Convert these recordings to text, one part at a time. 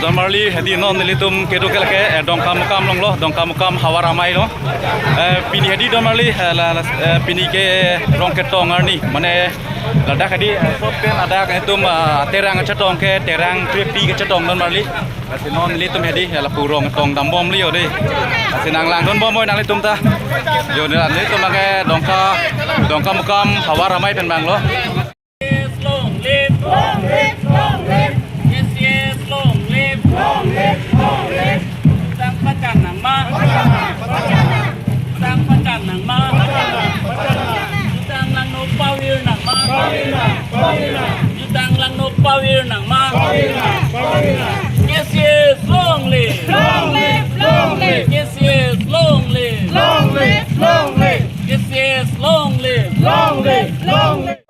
Normally hedi non nilitum kedo kelake dongka mukam long lo dongka mukam hawa ramai lo pini hedi normally pini ke rong ketong arni mane ladak hedi sopen ada ketum terang cetong ke terang tripi ke cetong normally non nilitum hedi la purong tong dambom liyo deh sinang lang don bomoy nang litum ta yo nilitum make dongka mukam hawa ramai pen bang lo Long live, long live, long live. Yes, yes, long live, long live, long live. Sang pacan nang ma, sang pacan nang ma, jutang lang no pawir nang ma, jutang lang no pawir nang ma. Yes, yes, long live, long live, long live. Yes, yes, long live, long live, long live. Yes, yes, long live, long live, long live.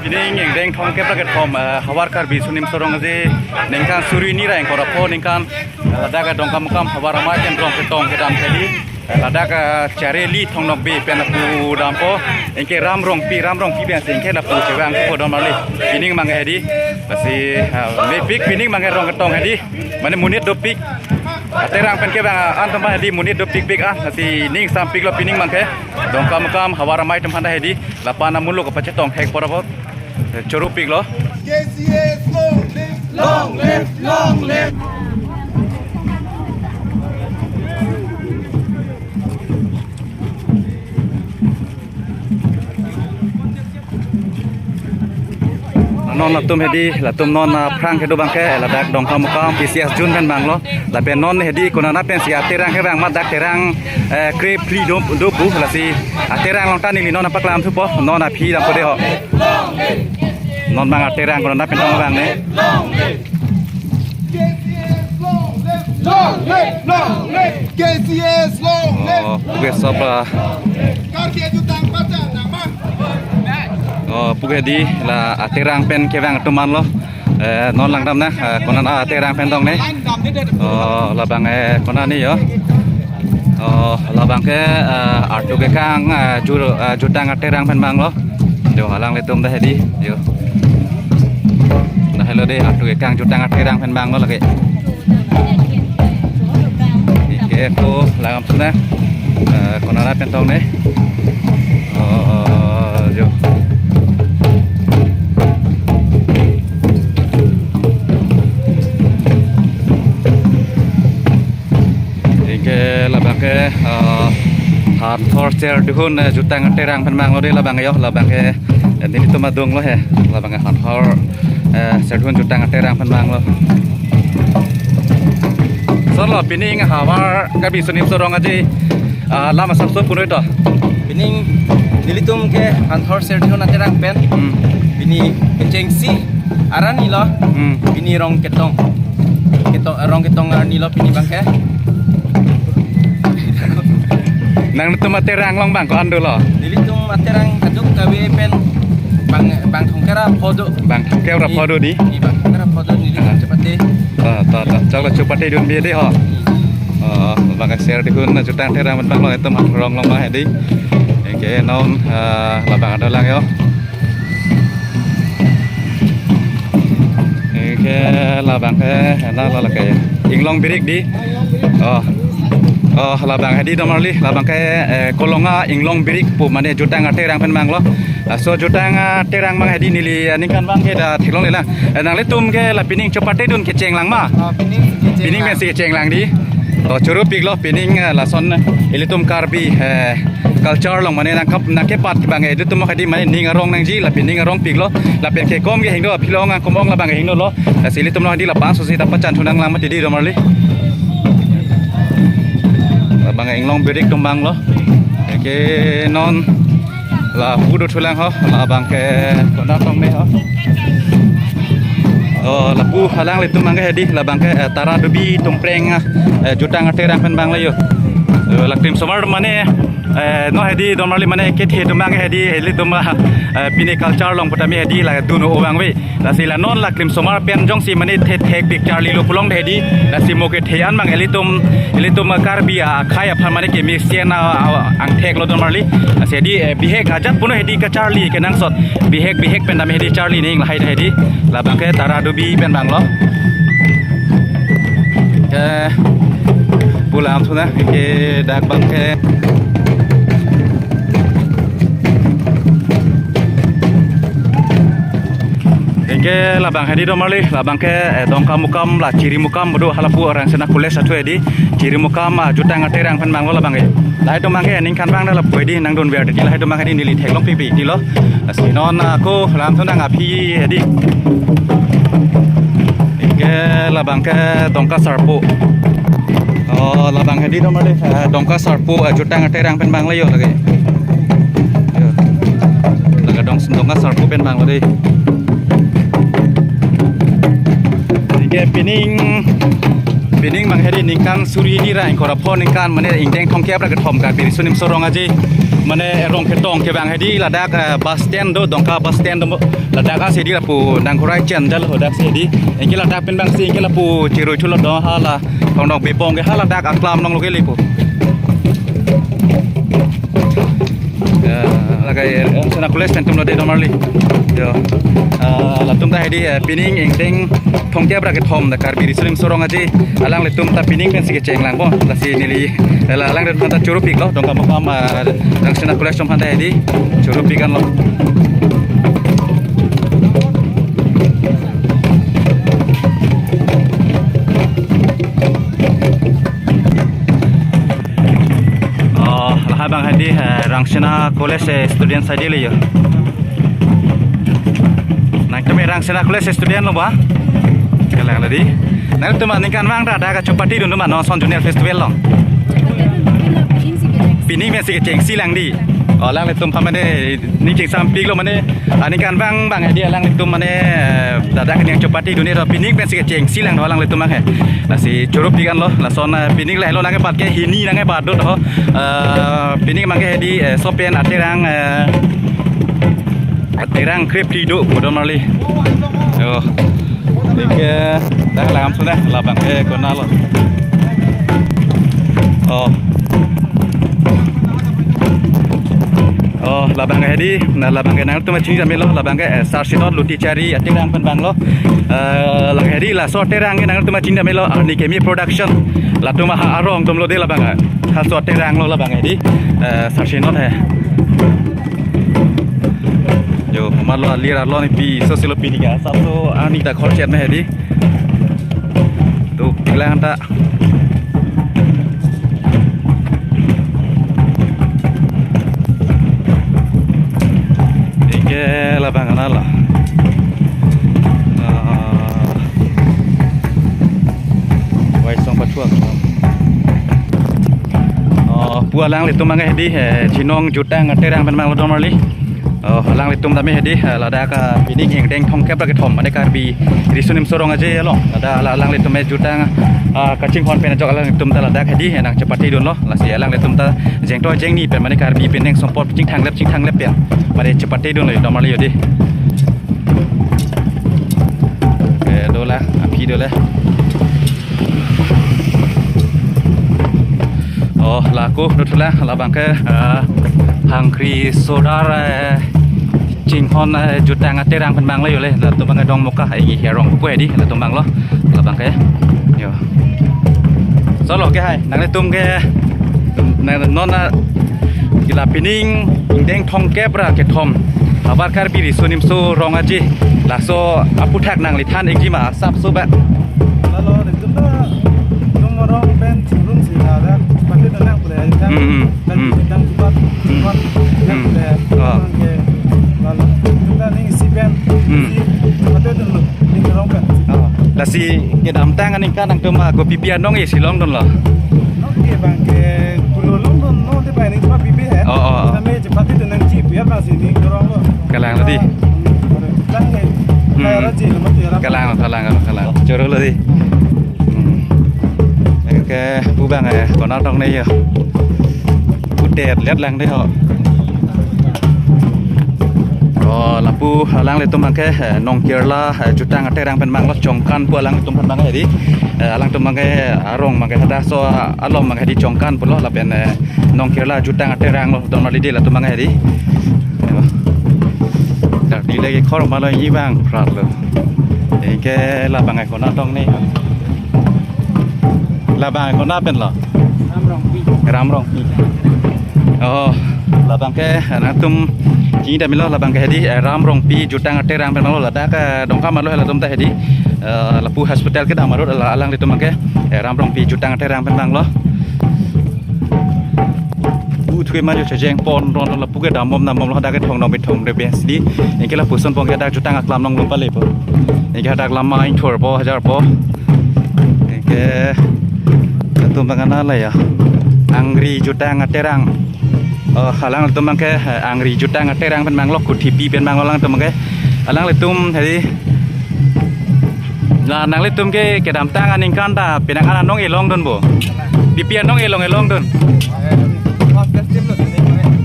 Ini yang deng thong kep raket pom hawar kar bi sunim sorong aje nengkan suri ni ra engkor apo nengkan ladak dongkam mukam hawar ramai ken rong ketong kedam kedi ladak cari li thong nok bi pen apu dampo engke ram rong pi ben sengke la pu cewang ko don mali ini mang hedi pasti me pik pining mang rong ketong hedi mane munit do pik terang pen ke bang antam hedi munit do pik nasi ning sam pik lo pining mang ke dongkam mukam hawar ramai tempat hedi lapana mulu ko pacetong hek porapot Curupik lo. Yes, yes, long live, long live, long live. Non latum hedi latum non prang kedo bangke ladak dongkam mukam PCS Jun kan bang lo lapen non hedi kunana pen si aterang ke bang madak terang krep pri do bu lasi aterang long tani non apa klam thupo non api dam kode ho non bang aterang kunana pen tong bang ne Long live, long live. KCS long live. Puge sobra Karya jutang pacan nang ma. Puge di la aterang pen ke bang tuman lo non lang dam na kunana aterang pen tong ne la bang kunana ni yo labang ke artu ke kang jutang aterang pen bang lo yo halang letum dah hedi yo nah hello deh artu ke kang jutang aterang pen bang lo lagi ke ko langam sana konara pen tong ne yo labang ke hard torture duhun jutang terang penbang lo deh labang yo labang ke ini itu madung lo he labang ke hard hor serduhun jutang terang penbang lo solo pining hawar kabi sunim sorong aja lama sabso puno itu Bining nilitum ke hard serduhun terang pen bini kencengsi arani lo bini rong ketong arani lo bini bangke nang itu terang long bang ko ando lo nilitum aterang kaduk kawe pen bang thongkara podo bang kera podo di bang thongkara podo nilitum cepate ta chakla chupate dun bi de ho bang share dihun jutang terang bang lo itu rong long ma hedi ke non la bang ada lang yo ke la bang ke na la ke inglong birik di labang hadi domali labang ke kolonga inglong birik pu mane jutang terang pen bang lo so jutang terang mang hadi nili ningkan bang ke da thilong le la nang le tum ke la pining chopate dun ke cheng lang ma pining men si cheng lang di to churu pik lo pining la son elitum karbi culture long mane nang kap nak ke pat bang edu tum hadi mane ning arong nang ji la pining arong pik lo la pen ke kom ke hingdo philong komong la bang hingdo lo la silitum lo hadi la pa so si ta pacan thunang lang ma di domali bang inglong birik tumbang lo ke non la pudu thulang ho la bang ke kona tong ne ho la pu halang le tumbang ke hedi la bang ke tara dubi tumpreng jutang terang pen bang la yo laktim somar mane no hedi normally mane ke the tumang hedi heli tuma pine culture long potami hedi la duno owang we la sila non laktim somar pen jong si mane the thek picture li lo pulong hedi la si mo ke thean mang elitum karbia khaya phan mane ke mi siena ang thek lo normally sedi bihek ajat puno hedi ka charlie ke nang sot bihek pen dam hedi charlie ning la hai hedi la bang ke tara dubi pen bang lo ke pulang tu na ke dak bang ke ke labang hedi domali labang ke dongka mukam la ciri mukam bodo halapu orang sena kules satu edi ciri mukam jutang aterang pen bang lo labang ke lai to mang ke ning kan bang la poi di nang don wer di lai to mang hedi nili thek long pipi di lo sinon ko lam thona ngapi hedi ke labang ke dongka sarpu oh labang hedi domali dongka sarpu jutang aterang pen bang la yo lagi yo laga dongka sarpu pen bang lo di pining mang hedi ningkan suri ni ra engkor pho ningkan mane ingdeng thongkep ra thom ka piri sunim sorong aji mane rong ketong ke bang hedi ladak bus stand do dongka bus stand do ladak a sedi la pu nang khorai chen jal hodak sedi engki ladak pen bang si engki la pu chiru chulo do hala thong dong bepong ke hala dak aklam nong loge lipu lagai sana kules tentum lo de normally yo latum ta hedi pining engdeng thongkep ra ke thom da kar biri sunim sorong aji alang letum ta pining pen sige cheng lang bo la si nili la alang de ta churu pik lo dong kam kam dang sana kules som handa hedi churu pikan lo bang hadi rangsana college student saja le yo nang kami rangsana college student lo ba kalang ladi nang tu man kan wang da ka chopati dun ma no son junior festival lo pining me sig cheng silang di lang le tum phamane ni cheng sam pik lo mane ani kan bang hadi lang le tum mane da kan yang chopati dun ro pining me sig cheng silang lang le tum ma he la si choro pikan lo la son pining le lo lang pat ke hini nang e bat do ho pining mang ke di sopen aterang krep di do bodo mali yo ke dah lagam sudah labang ke kona lo labang ke di na labang ke nang tu macam jamil lo labang ke sarsinot luti cari aterang pen bang lo lang hedi la so terang ke nang tu macam jamil lo ni kemi production la tu ma arong tum lo de labang ha so terang lo labang hedi sarsinot he yo malo lira lo ni pi sosilo pi diga sabto ani ta khor chet me hedi tu pilang ta ike labang anala wai song patua pualang le tu mangai hedi chinong jutang terang pen mang lo domali lang le tum dami hedi lada ka pining engdeng thongkep ra ke thom mane kar bi risunim sorong aje lo lada lang le tum jutang kaching hon pen jok lang tum ta lada hedi nang chapati don lo la si lang le tum ta jeng to jeng ni pen mane kar bi pen neng sompot ching thang lep pen mane chapati don lo domali yodi dola api dola laku dutla labang ke hangkri sodar ching hon jutang aterang pen bang lo yo le la tu bang dong muka ai gi herong ku di la tu bang lo labang ke yo solo ke hai nang le tum ke nang non gila pining deng thong kep ra ke thom abar kar biri sunim so rong aji la so aputhak nang li than eki ma sap so ba Lalu itu tu orang pen turun sih ada pakai tenang boleh kan dan kita cepat yang boleh lalu kita ni si pen pakai tenang ni orang pen la si ke dam tang aning kan nang tum go pipian dong e silong don lo Oke bang ke kulolong don no de pen cuma pipi he tapi cepat tenang jeep ya bang sini orang lo kalang tadi kalang joro lo di cái bù bang này còn nó trong đây giờ bù đẹp lét lăng đấy họ là pu lang le tum bang ke nong kerala jutang ate rang pen mang lo chongkan pu lang tum bang hedi lang tum bang ke arong bang ke hada so alom bang hedi chongkan pu lo la pen nong kerala jutang ate rang lo dom li de la tum bang hedi dak di le ke khor ma lo yi bang prat lo ke la bang ai ko na tong ni la bang ko na pen lo ram rong pi la bang ke na tum chỉ để mình lo là bằng cái gì ram rong pi jutang ate rang mình lo là đã cái đồng cam lo là tôm ta gì là pu hospital cái đam mà là alang di tôm cái ram rong pi jutang ate rang mình lo pu thuê mà cho chèn pon ron là pu cái đam mom lo đã cái thong nong bị thong để bên đi những cái là pu son pon cái đã jutang aklam nong lum pale po những cái đã aklam mai thor po hajar po những cái tôm bằng ana là ya angri jutang ate rang halang tum bang ke angri jutang ate rang pen mang lo kut tipi pen mang lang tum bang ke alang le tum hedi la nang le tum ke dam tang aning kan ta penang ana nong elong don bo di pian nong elong don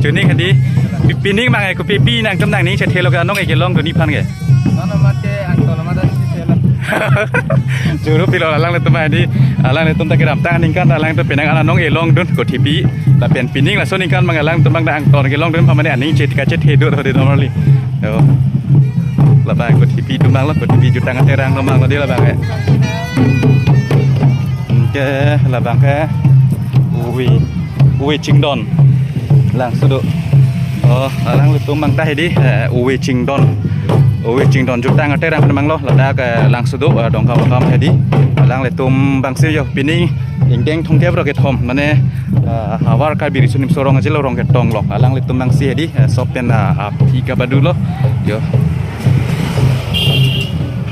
jening hedi pining mang ko pipi nang tum nang ni che thelo ka nong elong don ni phan ke juru pilo alang le tum hedi alang le tum ta ke dam tang aning kan ta alang tu penang ana nong elong don ko tipi la pen pining la soning kan mangalang tumang dang ton ke long dem pamane aning chet ka chet hedo de normally yo la bang ko tipi tumang la ko tipi jutang ate rang tumang la dia la bang ke la bang ke uwi chingdon lang sudo alang lu tumang ta hedi uwi chingdon jutang ate rang tumang lo la da ka lang sudo dong kam hedi alang le tum bang se yo pining ingdeng thong ke bro ke thom mane hawar ka biri sunim sorong aja lo rong ke tong lok alang le tumang si hedi sopen api ka badu lo yo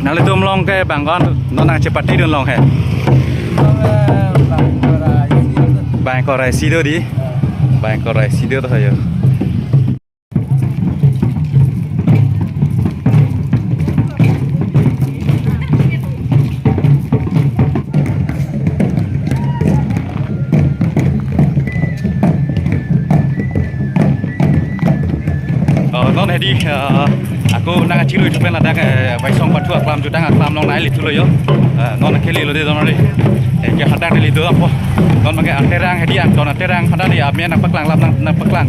nang le tum long ke bangon non nang cepati don long he bang korai sido di bang korai sido to yo non hedi aku nang chilu chupen la dak vai song patu aklam jutang aklam long nai litu lo yo non keli lo de don ri ke hadak li do apo non mangke aterang hedi ak don aterang hada ni amia nang paklang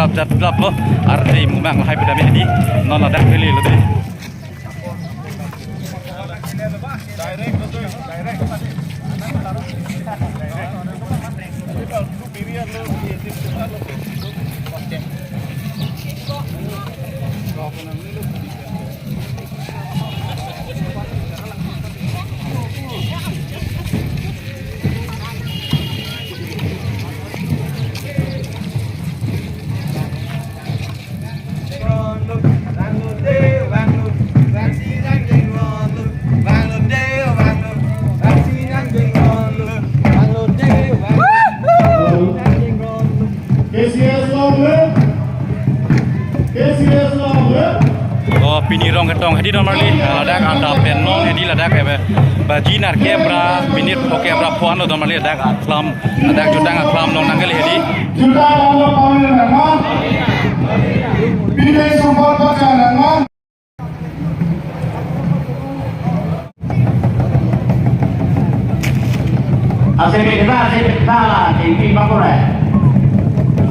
lap jat lap lo arti mumang hai pada hedi non la dak keli lo de pini rong ketong hedi normally ladak ada penong hedi ladak bajinar kebra minit kebra puan normally ladak aklam ladak jutang aklam long nanggal hedi jutang lo paul nama pini sumber baca nama asik kita tinggi bakore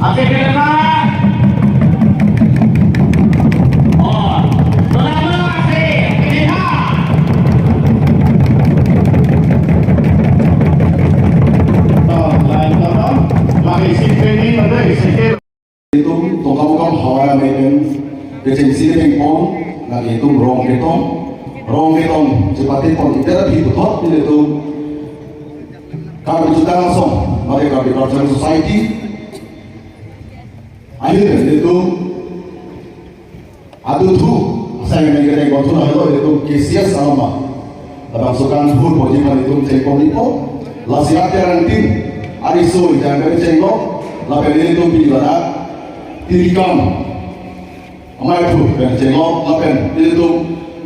asik kita itu tongkam hawa meben kecensi pengpong lagi itu rong ketong cepati pon tidak di betot itu kami sudah langsung mereka di Cultural Society akhirnya itu adu tu saya mengenai kontur itu kesias sama tabang sukan pun pojiman itu cengkong itu lasiat karantin ariso jangan cengkong lapen itu bila tirikam amai tu ben cengkong lapen itu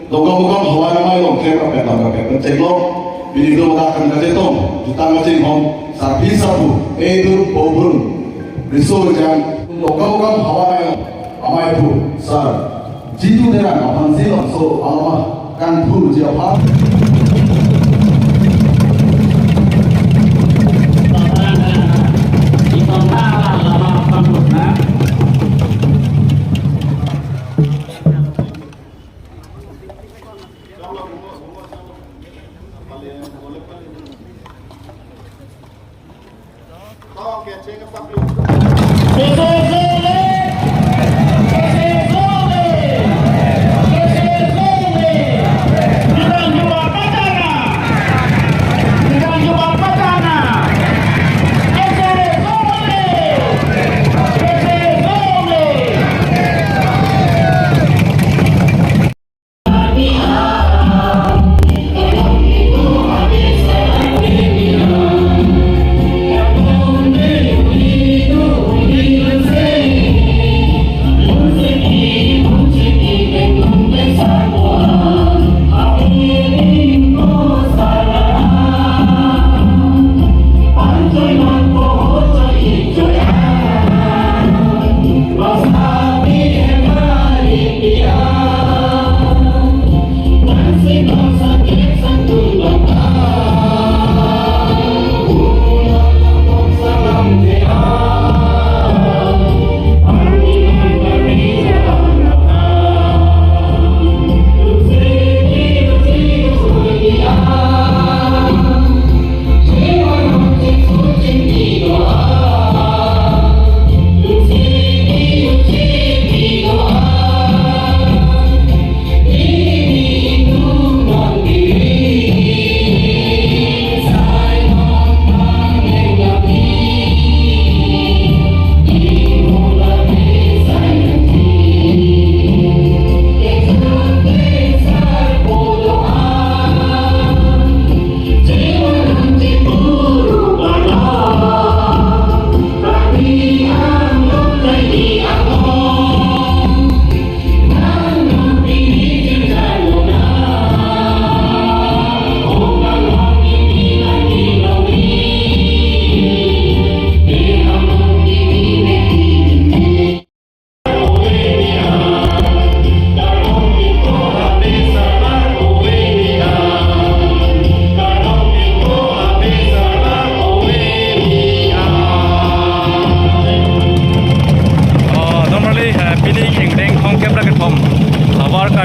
dogam hawa ramai long kera pen cengkong bini itu mengatakan kata itu jutang cengkong sarpi sabu edur pobrun risol jang lokal hawa amai bu sar jitu deran apan silon so alama kan bu jiapa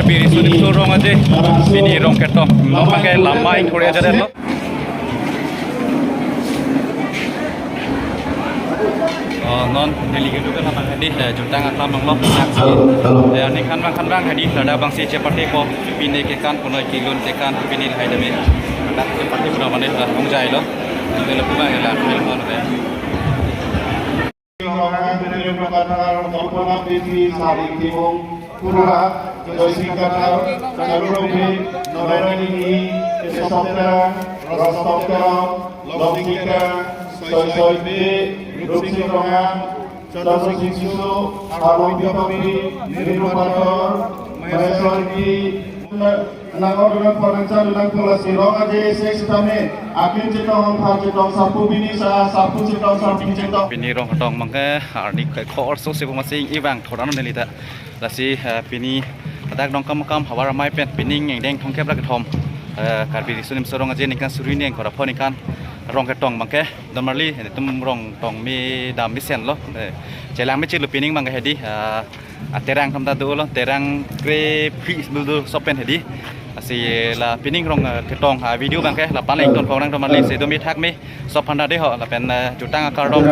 biri sudah sorong aja ini rong ketong lo pakai lama yang Korea aja deh lo non delegate juga lama hadis juta ngak lamang lo ya ni kan bang hadis ada bang si seperti ko pindah ke kan puno kilon ke kan pindah hai demi ada seperti puno mana lah mengjai lo itu lebih banyak lah telepon deh Pura, Joysikana, Chalurobi, Norenini, Sopera, Rostopera, Lobikika, Soysoybe, Ruksirongan, Chadasosisu, Arobiotobi, Nirinupator, Mayasorgi, Nangorungan Paranca, Lunang Pulasi, Rongaje, Sextame, Akin Cetong, Hacetong, Sapu Binisa, Sapu Cetong, Samping Cetong. Pini rong hatong mangke arni kai khor so se masing ibang thoran nelita lasi pini adak dong kam hawara mai pen pini ngeng deng thong kep la thom karbi sunim sorong aje nikan suri neng khora phoni kan rong ketong mangke damarli tum rong tong mi dam mi sen lo jelang mi chilu pining mangke hedi terang tham ta do lo terang kre phi du sopen hedi asi la pining rong ketong video bangke la pan eng ton phong nang damarli se do mi thak mi sop phanda de ho la pen jutang akar dong